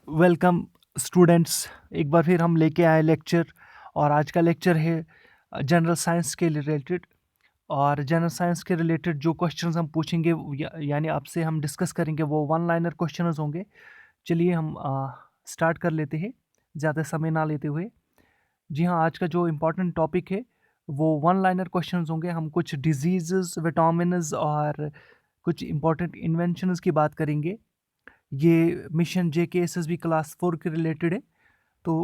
Welcome students. एक बार फिर हम लेके आए लेक्चर। और आज का लेक्चर है जनरल साइंस के रिलेटेड। और जनरल साइंस के रिलेटेड जो क्वेश्चंस हम पूछेंगे यानी आपसे हम डिस्कस करेंगे वो वन लाइनर क्वेश्चंस होंगे। चलिए हम स्टार्ट कर लेते हैं ज़्यादा समय ना लेते हुए। जी हाँ, आज का जो इम्पोर्टेंट टॉपिक है वो वन लाइनर क्वेश्चंस होंगे। हम कुछ डिजीज़, विटामिन्स और कुछ इम्पोर्टेंट इन्वेंशंस की बात करेंगे। ये मिशन JKSSB क्लास 4 के रिलेटेड है। तो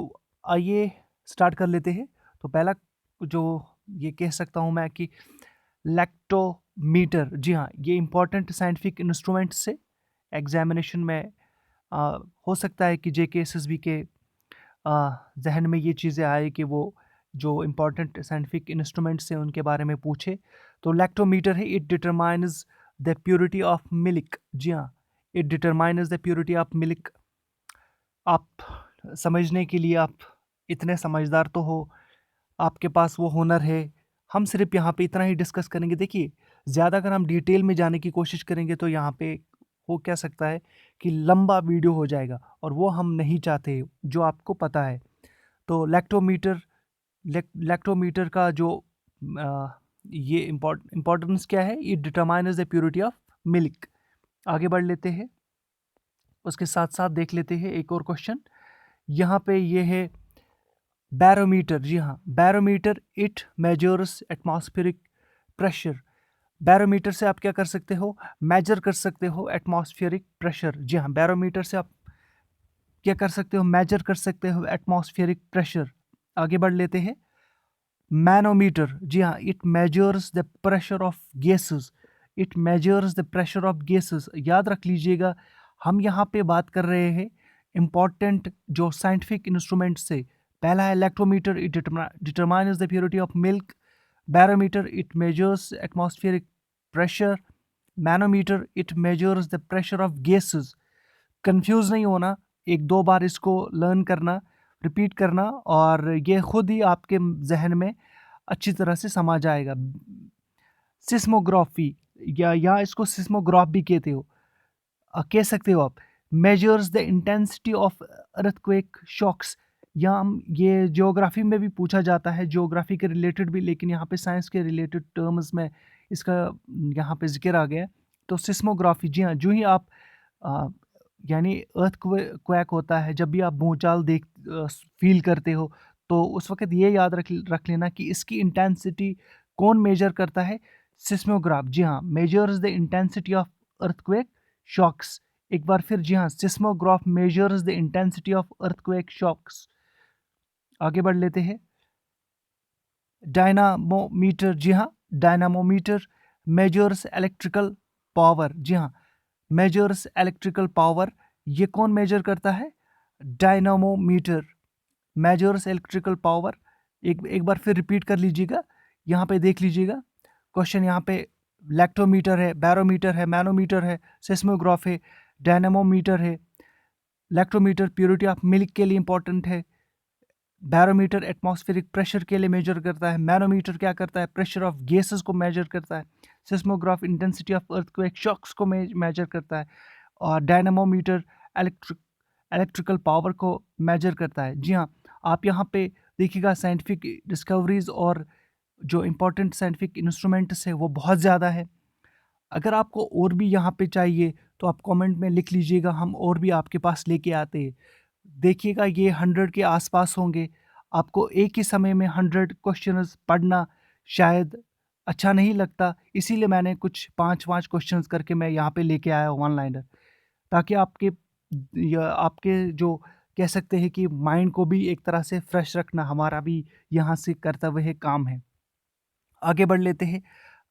आइए स्टार्ट कर लेते हैं। तो पहला जो ये कह सकता हूँ मैं कि लैक्टोमीटर, जी हाँ, ये इम्पोर्टेंट साइंटिफिक इंस्ट्रूमेंट से एग्जामिनेशन में हो सकता है कि JKSSB के जहन में ये चीज़ें आए कि वो जो इम्पोर्टेंट साइंटिफिक इंस्ट्रूमेंट्स हैं उनके बारे में पूछे। तो लैक्टोमीटर है, it determines the purity of milk. जी हाँ, it determines the purity of milk. आप समझने के लिए आप इतने समझदार तो हो, आपके पास वो हुनर है। हम सिर्फ यहाँ पे इतना ही डिस्कस करेंगे। देखिए, ज़्यादा अगर हम डिटेल में जाने की कोशिश करेंगे तो यहाँ पे हो क्या सकता है कि लंबा वीडियो हो जाएगा और वो हम नहीं चाहते, जो आपको पता है। तो लैक्टोमीटर का जो ये इम्पोर्टेंस क्या है, it determines the purity of milk. आगे बढ़ लेते हैं, उसके साथ साथ देख लेते हैं एक और क्वेश्चन। यहाँ पे ये है बैरोमीटर। जी हाँ, barometer it measures atmospheric pressure. Barometer से आप क्या कर सकते हो, मेजर कर सकते हो एटमॉस्फेरिक प्रेशर। जी हाँ, बैरोमीटर से आप क्या कर सकते हो, मेजर कर सकते हो एटमॉस्फेरिक प्रेशर। आगे बढ़ लेते हैं। मैनोमीटर, जी हाँ, it measures the pressure of gases. It measures the pressure of gases. याद रख लीजिएगा, हम यहाँ पे बात कर रहे हैं इंपॉर्टेंट जो साइंटिफिक इंस्ट्रूमेंट से। पहला है electrometer, it determines the purity of milk. Barometer, it measures atmospheric pressure. Manometer, it measures the pressure of gases. Confuse नहीं होना, एक दो बार इसको लर्न करना, रिपीट करना, और ये खुद ही आपके जहन में अच्छी तरह से समझ आएगा। सिस्मोग्राफी, या इसको सिस्मोग्राफ भी कहते हो, कह सकते हो आप। Measures the intensity of earthquake shocks. या हम ये ज्योग्राफी में भी पूछा जाता है, ज्योग्राफी के रिलेटेड भी, लेकिन यहाँ पे साइंस के रिलेटेड टर्म्स में इसका यहाँ पे जिक्र आ गया है। तो सिस्मोग्राफी, जी हाँ, जो ही आप आ, यानी अर्थ क्वैक होता है, जब भी आप भूचाल फील करते हो, तो उस वक्त ये याद रख लेना कि इसकी इंटेंसिटी कौन मेजर करता है, सिस्मोग्राफ। जी हाँ, measures the intensity of earthquake shocks. एक बार फिर, जी हाँ, seismograph measures the intensity of earthquake shocks. आगे बढ़ लेते हैं। डायनामोमीटर, जी हाँ, डायनामोमीटर मेजर्स इलेक्ट्रिकल पावर। जी हाँ, मेजर्स इलेक्ट्रिकल पावर। ये कौन मेजर करता है, डायनामोमीटर मेजर्स इलेक्ट्रिकल पावर। एक बार फिर रिपीट कर लीजिएगा, यहाँ पे देख लीजिएगा क्वेश्चन। यहाँ पे लैक्टोमीटर है, बैरोमीटर है, मैनोमीटर है, सिस्मोग्राफ है, डायनामोमीटर है। लैक्टोमीटर प्योरिटी ऑफ मिल्क के लिए इंपॉर्टेंट है। बैरोमीटर एटमॉस्फेरिक प्रेशर के लिए मेजर करता है। मैनोमीटर क्या करता है, प्रेशर ऑफ गैसेस को मेजर करता है। Seismograph intensity of earthquake shocks को मेजर करता है। और डायनामोमीटर इलेक्ट्रिकल पावर को मेजर करता है। जी हाँ, आप यहाँ पे देखिएगा, साइंटिफिक डिस्कवरीज और जो इम्पोर्टेंट साइंटिफिक इंस्ट्रूमेंट्स है वो बहुत ज़्यादा है। अगर आपको और भी यहाँ पे चाहिए तो आप कमेंट में लिख लीजिएगा, हम और भी आपके पास लेके आते हैं। देखिएगा, ये 100 के आसपास होंगे। आपको एक ही समय में 100 क्वेश्चंस पढ़ना शायद अच्छा नहीं लगता, इसीलिए मैंने कुछ 5-5 क्वेश्चंस करके मैं यहाँ पे लेके आया वन लाइनर, ताकि आपके जो कह सकते हैं कि माइंड को भी एक तरह से फ्रेश रखना हमारा भी यहाँ से कर्तव्य है, काम है। आगे बढ़ लेते हैं।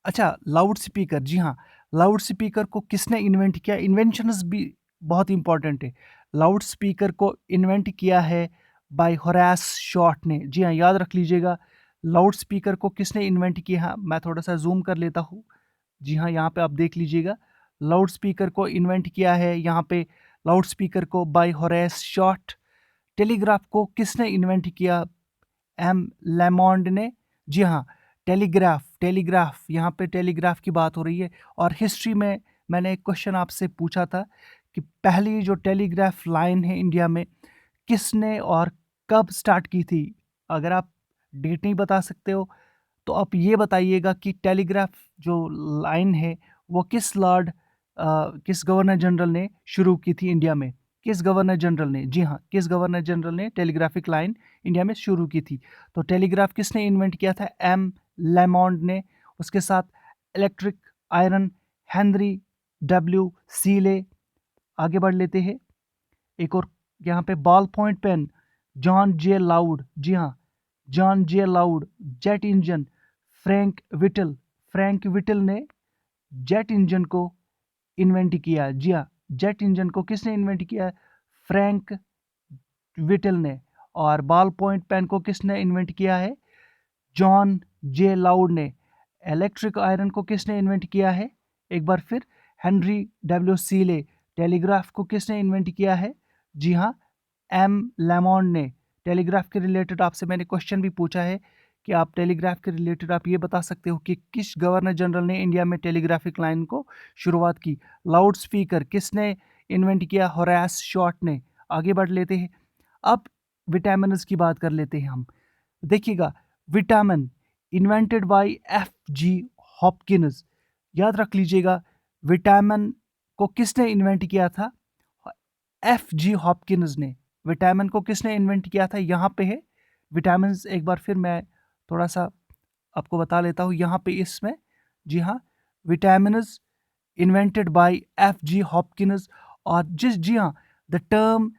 अच्छा, लाउड स्पीकर, जी हाँ, लाउड स्पीकर को किसने इन्वेंट किया, इन्वेंशंस भी बहुत इंपॉर्टेंट है। लाउड स्पीकर को इन्वेंट किया है बाय होरेस शॉर्ट ने। जी हाँ, याद रख लीजिएगा, लाउड स्पीकर को किसने इन्वेंट किया। मैं थोड़ा सा जूम कर लेता हूँ। जी हाँ, यहाँ पे आप देख लीजिएगा, लाउड स्पीकर को इन्वेंट किया है यहाँ पे, लाउड स्पीकर को बाय होरेस शॉर्ट। टेलीग्राफ को किसने इन्वेंट किया, एम लेमोंड ने। जी हाँ, टेलीग्राफ यहाँ पे टेलीग्राफ की बात हो रही है। और हिस्ट्री में मैंने एक क्वेश्चन आपसे पूछा था कि पहली जो टेलीग्राफ लाइन है इंडिया में किसने और कब स्टार्ट की थी। अगर आप डेट नहीं बता सकते हो तो आप ये बताइएगा कि टेलीग्राफ जो लाइन है वो किस गवर्नर जनरल ने शुरू की थी इंडिया में। किस गवर्नर जनरल ने, जी हाँ, किस गवर्नर जनरल ने टेलीग्राफिक लाइन इंडिया में शुरू की थी। तो टेलीग्राफ किसने इन्वेंट किया था? एम लेमॉन्ड ने। उसके साथ electric iron Henry W Seeley. आगे बढ़ लेते हैं। एक और यहाँ पे ball point pen John J Loud, जी हाँ, John J Loud. Jet engine Frank Whittle ने जेट इंजन को इन्वेंट किया। जी हाँ, जेट इंजन को किसने इन्वेंट किया? फ्रैंक विटल ने। और बॉल पॉइंट पेन को किसने इन्वेंट किया है? जॉन जे लाउड ने। इलेक्ट्रिक आयरन को किसने इन्वेंट किया है? एक बार फिर हेनरी डब्ल्यू सीले। टेलीग्राफ को किसने इन्वेंट किया है? जी हाँ, एम लेमॉन्ड ने। टेलीग्राफ के रिलेटेड आपसे मैंने क्वेश्चन भी पूछा है कि आप टेलीग्राफ के रिलेटेड आप ये बता सकते हो कि किस गवर्नर जनरल ने इंडिया में टेलीग्राफिक लाइन को शुरुआत की। लाउड स्पीकर किसने इन्वेंट किया? होरेस शॉर्ट ने। आगे बढ़ लेते हैं। अब विटामिन की बात कर लेते हैं हम। देखिएगा, vitamin invented by F G Hopkins. याद रख लीजिएगा, विटामिन को किसने इन्वेंट किया था? एफ जी हॉपकिंस ने। विटामिन को किसने इन्वेंट किया था? यहाँ पे है विटामिन। एक बार फिर मैं थोड़ा सा आपको बता लेता हूँ यहाँ पे इसमें। जी हाँ, vitamin invented by F G Hopkins. और जी हाँ, the term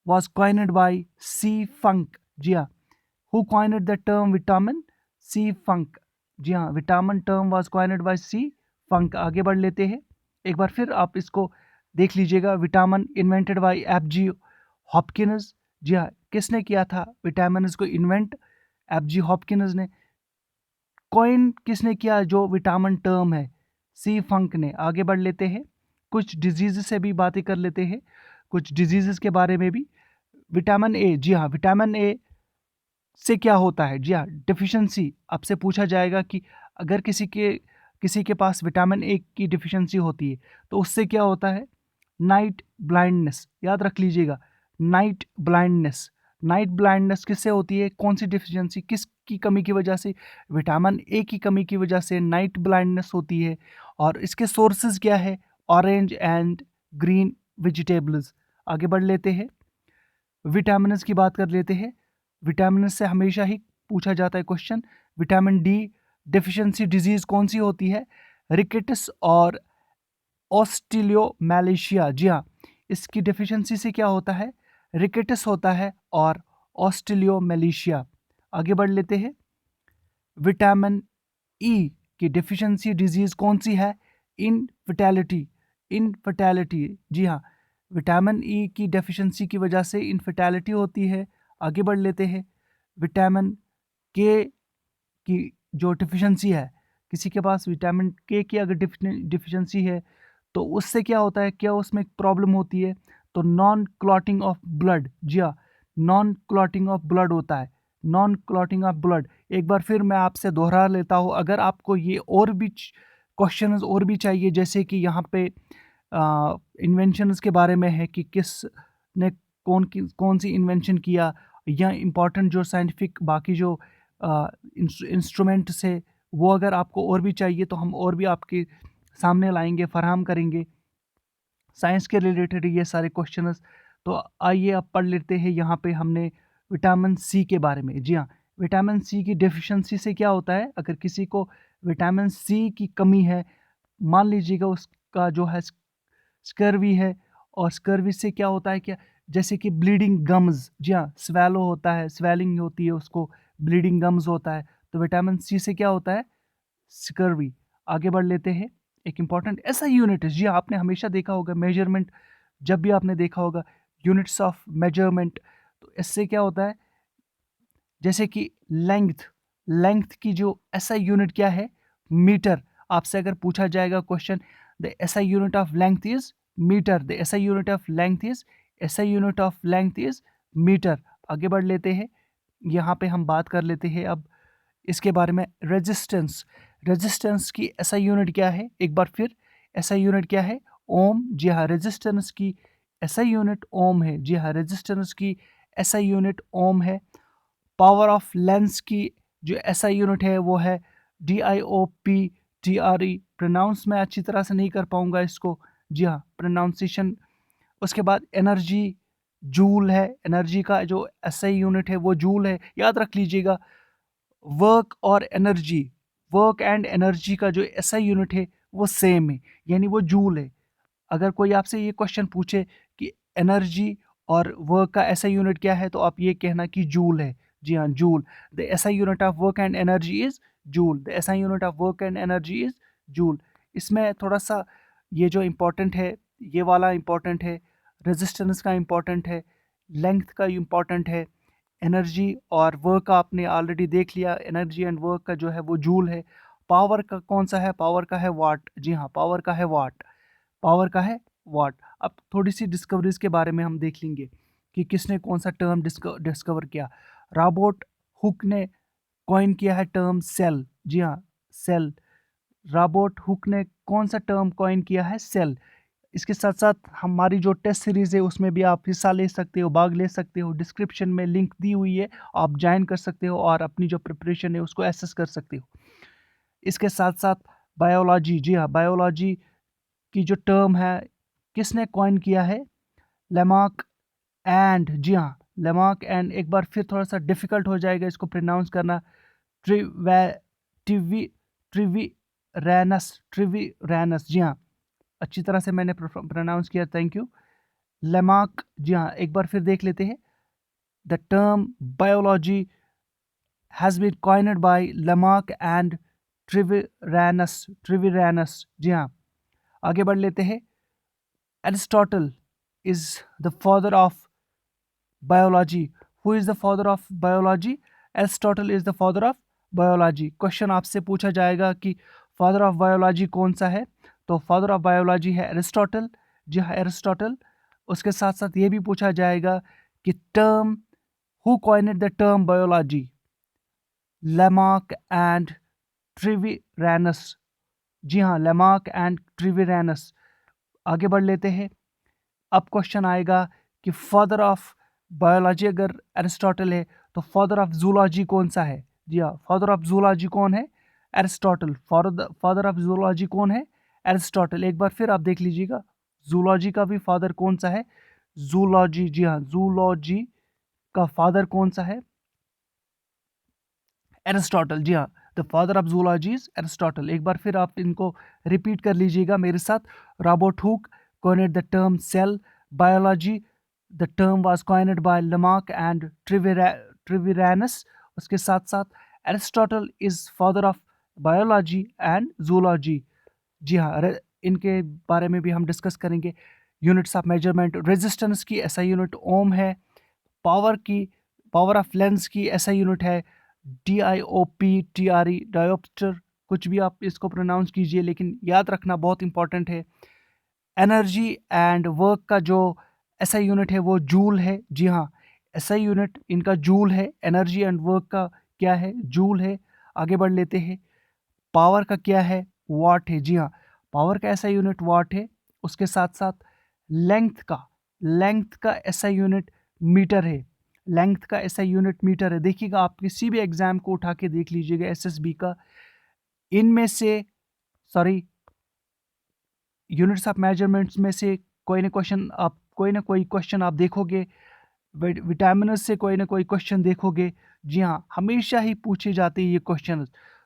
was coined by C. Funk। जी हाँ, who coined the term vitamin? C. Funk। जी हाँ, vitamin term was coined by C. Funk। आगे बढ़ लेते हैं। एक बार फिर आप इसको देख लीजिएगा। Vitamin invented by F G Hopkins. जी हाँ, किसने किया था विटामिन को इन्वेंट? एफ जी हॉपकिंस ने। कॉइन किसने किया जो विटामिन टर्म है? सी फंक ने। आगे बढ़ लेते हैं। कुछ डिजीज से भी बातें कर लेते हैं, कुछ डिजीजेस के बारे में भी। विटामिन ए, जी हाँ, विटामिन ए से क्या होता है? जी हाँ, डिफिशिएंसी। आपसे पूछा जाएगा कि अगर किसी के पास विटामिन ए की डिफिशिएंसी होती है तो उससे क्या होता है? Night blindness. याद रख लीजिएगा, नाइट ब्लाइंडनेस। नाइट ब्लाइंडनेस किससे होती है? कौन सी डिफिशिएंसी, किसकी कमी की वजह से? विटामिन ए की कमी की वजह से नाइट ब्लाइंडनेस होती है। और इसके सोर्सेज क्या है? Orange and green vegetables. आगे बढ़ लेते हैं। विटामिन की बात कर लेते हैं। विटामिन से हमेशा ही पूछा जाता है question. Vitamin D deficiency disease कौन सी होती है? रिकेटस और ऑस्टिलियोमैलेशिया। जी हाँ, इसकी डिफिशिएंसी से क्या होता है? रिकेटस होता है और ऑस्टिलियोमैलेशिया। आगे बढ़ लेते हैं। विटामिन ई की डिफिशिएंसी डिजीज कौन सी है? इनफर्टिलिटी। जी हाँ, विटामिन ई की डेफिशिएंसी की वजह से इनफर्टिलिटी होती है। आगे बढ़ लेते हैं। विटामिन के की जो डिफिशिएंसी है, किसी के पास विटामिन के की अगर डिफिशिएंसी है तो उससे क्या होता है? क्या उसमें प्रॉब्लम होती है? तो नॉन क्लॉटिंग ऑफ ब्लड। जी हाँ, नॉन क्लॉटिंग ऑफ ब्लड होता है। Non clotting of blood. एक बार फिर मैं आपसे दोहरा लेता हूँ, अगर आपको ये और भी क्वेश्चन और भी चाहिए, जैसे कि यहाँ पे इन्वेंशंस के बारे में है कि किस ने कौन सी इन्वेंशन किया, या इम्पॉर्टेंट जो साइंटिफिक बाकी जो इंस्ट्रूमेंट से, वो अगर आपको और भी चाहिए तो हम और भी आपके सामने लाएंगे, फराहम करेंगे। साइंस के रिलेटेड ये सारे क्वेश्चंस। तो आइए अब पढ़ लेते हैं। यहाँ पे हमने विटामिन सी के बारे में। जी हाँ, विटामिन सी की डेफिशिएंसी से क्या होता है? अगर किसी को विटामिन सी की कमी है, मान लीजिएगा उसका जो है स्कर्वी है, और स्कर्वी से क्या होता है? क्या, जैसे कि ब्लीडिंग गम्स। जी हाँ, स्वेलो होता है, स्वेलिंग होती है, उसको ब्लीडिंग गम्स होता है। तो विटामिन सी से क्या होता है? स्कर्वी। आगे बढ़ लेते हैं। एक इंपॉर्टेंट ऐसा यूनिट है, जी हाँ, आपने हमेशा देखा होगा मेजरमेंट, जब भी आपने देखा होगा यूनिट्स ऑफ मेजरमेंट, तो इससे क्या होता है? जैसे कि लेंथ की जो ऐसा यूनिट क्या है? मीटर। आपसे अगर पूछा जाएगा question, the SI unit of length is metre. The SI unit of length is metre. आगे बढ़ लेते हैं। यहाँ पे हम बात कर लेते हैं अब इसके बारे में। रेजिस्टेंस की एसआई यूनिट क्या है? एक बार फिर, एसआई यूनिट क्या है? ओम, जी हाँ रेजिस्टेंस की एसआई यूनिट ओम है। जी हाँ रेजिस्टेंस की एसआई यूनिट ओम है। पावर ऑफ लेंस की जो एसआई यूनिट है वो है DIOPTRE। प्रोनाउंस मैं अच्छी तरह से नहीं कर पाऊंगा इसको, जी हाँ प्रोनाउंसिएशन। उसके बाद एनर्जी जूल है, एनर्जी का जो एसआई यूनिट है वो जूल है, याद रख लीजिएगा। वर्क और एनर्जी, वर्क एंड एनर्जी का जो एसआई यूनिट है वो सेम है, यानी वो जूल है। अगर कोई आपसे ये क्वेश्चन पूछे कि एनर्जी और वर्क का एसआई यूनिट क्या है, तो आप ये कहना कि जूल है। जी हाँ joule. The SI unit of work and energy is joule. The SI unit of work and energy is joule. इसमें थोड़ा सा ये जो इम्पोर्टेंट है, ये वाला इम्पोर्टेंट है, रेजिस्टेंस का इम्पोर्टेंट है, लेंथ का इम्पोर्टेंट है, एनर्जी और वर्क का आपने ऑलरेडी देख लिया। एनर्जी एंड वर्क का जो है वो जूल है। पावर का कौन सा है? पावर का है वाट। जी हाँ पावर का है वाट। पावर का है वाट। अब थोड़ी सी डिस्कवरीज के बारे में हम देख लेंगे कि किसने कौन सा टर्म डिस्कवर किया। रॉबर्ट हुक ने कॉइन किया है टर्म सेल। जी हाँ सेल। रॉबर्ट हुक ने कौन सा टर्म कॉइन किया है? सेल। इसके साथ साथ हमारी जो टेस्ट सीरीज़ है उसमें भी आप हिस्सा ले सकते हो, भाग ले सकते हो। डिस्क्रिप्शन में लिंक दी हुई है, आप ज्वाइन कर सकते हो और अपनी जो प्रिपरेशन है उसको एसेस कर सकते हो। इसके साथ साथ बायोलॉजी, जी हाँ बायोलॉजी की जो टर्म है किसने कॉइन किया है? लेमार्क एंड, जी हाँ लेमार्क एंड। एक बार फिर थोड़ा सा डिफिकल्ट हो जाएगा इसको प्रोनाउंस करना। ट्रिवे ट्रिवी ट्रिवीरैनस, जी हाँ अच्छी तरह से मैंने प्रोनाउंस किया, थैंक यू। लेमार्क, जी हाँ एक बार फिर देख लेते हैं। The term biology has been coined by Lamarck and Treviranus. जी हाँ आगे बढ़ लेते हैं। Aristotle is the father of biology. Who is the father of biology? Aristotle is the father of biology. Question आपसे पूछा जाएगा कि फादर ऑफ बायोलॉजी कौन सा है, तो फादर ऑफ बायोलॉजी है एरिस्टोटल। जी हाँ एरिस्टोटल। उसके साथ साथ ये भी पूछा जाएगा कि term who coined the term biology? Lamarck and Treviranus. जी हाँ लेमार्क एंड ट्रिवीरैनस। आगे बढ़ लेते हैं। अब क्वेश्चन आएगा कि फादर ऑफ बायोलॉजी अगर एरिस्टोटल है तो फादर ऑफ जूलॉजी कौन सा है? जी हाँ फादर ऑफ जूलॉजी कौन है? एरिस्टोटल। फादर ऑफ जूलॉजी कौन है? एरिस्टोटल। एक बार फिर आप देख लीजिएगा, जूलॉजी का भी फादर कौन सा है? जूलॉजी। जी हाँ जूलॉजी का फादर कौन सा है? एरिस्टोटल। जी हाँ the father of zoology is Aristotle. एक बार फिर आप इनको रिपीट कर लीजिएगा मेरे साथ। Robert Hooke coined the term cell biology. The term was coined by Lamarck and Treviranus. उसके साथ साथ Aristotle is father of biology and zoology. जी हाँ इनके बारे में भी हम डिस्कस करेंगे। यूनिट्स ऑफ मेजरमेंट, रेजिस्टेंस की एसआई यूनिट ओम है। पावर की, पावर ऑफ लेंस की एसआई यूनिट है DIOPTRE, डायोप्टर। कुछ भी आप इसको प्रोनाउंस कीजिए, लेकिन याद रखना बहुत इंपॉर्टेंट है। एनर्जी एंड वर्क का जो एसआई यूनिट है वो जूल है। जी हाँ एसआई यूनिट इनका जूल है। एनर्जी एंड वर्क का क्या है? जूल है। आगे बढ़ लेते हैं। पावर का क्या है? वाट है। जी हाँ पावर का एसआई यूनिट वाट है। उसके साथ साथ लेंथ का एसआई यूनिट मीटर है। लेंथ का एसआई यूनिट मीटर है। देखिएगा आप किसी भी एग्जाम को उठा के देख लीजिएगा एसएसबी का, इनमें से सॉरी यूनिट्स ऑफ मेजरमेंट्स में से कोई ना कोई क्वेश्चन आप देखोगे। विटामिन से कोई ना कोई क्वेश्चन देखोगे। जी हाँ हमेशा ही पूछे जाते हैं ये क्वेश्चन।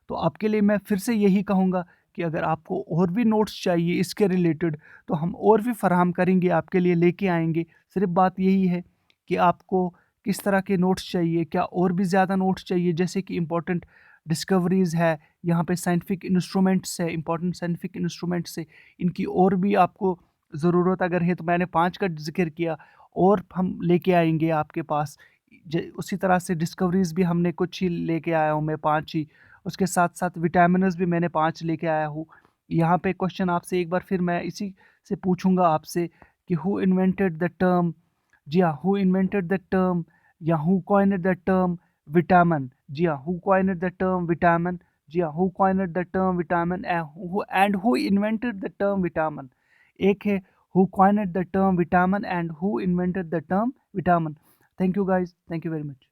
तो आपके लिए मैं फिर से यही कहूँगा कि अगर आपको और भी नोट्स चाहिए इसके रिलेटेड, तो हम और भी फराहम करेंगे, आपके लिए लेके आएंगे। सिर्फ बात यही है कि आपको किस तरह के नोट्स चाहिए, क्या और भी ज़्यादा नोट्स चाहिए, जैसे कि इम्पोर्टेंट डिस्कवरीज़ है, यहाँ पे साइंटिफिक इंस्ट्रूमेंट्स है, इंपॉर्टेंट साइंटिफिक इंस्ट्रूमेंट्स है, इनकी और भी आपको ज़रूरत अगर है तो मैंने 5 का जिक्र किया, और हम लेके आएंगे आपके पास। उसी तरह से डिस्कवरीज़ भी हमने कुछ ही लेके आया हूँ मैं, 5 ही। उसके साथ साथ विटामिन्स भी मैंने 5 लेके आया हूँ। यहाँ पे क्वेश्चन आपसे एक बार फिर मैं इसी से पूछूंगा आपसे कि हु इन्वेंटेड द टर्म? जी हाँ हु इन्वेंटेड द टर्म या who coined the term vitamin? जी हाँ who coined the term vitamin? जी हाँ who coined the term vitamin and who invented the term vitamin? एक है who coined the term vitamin and who invented the term vitamin. Thank you guys, thank you very much.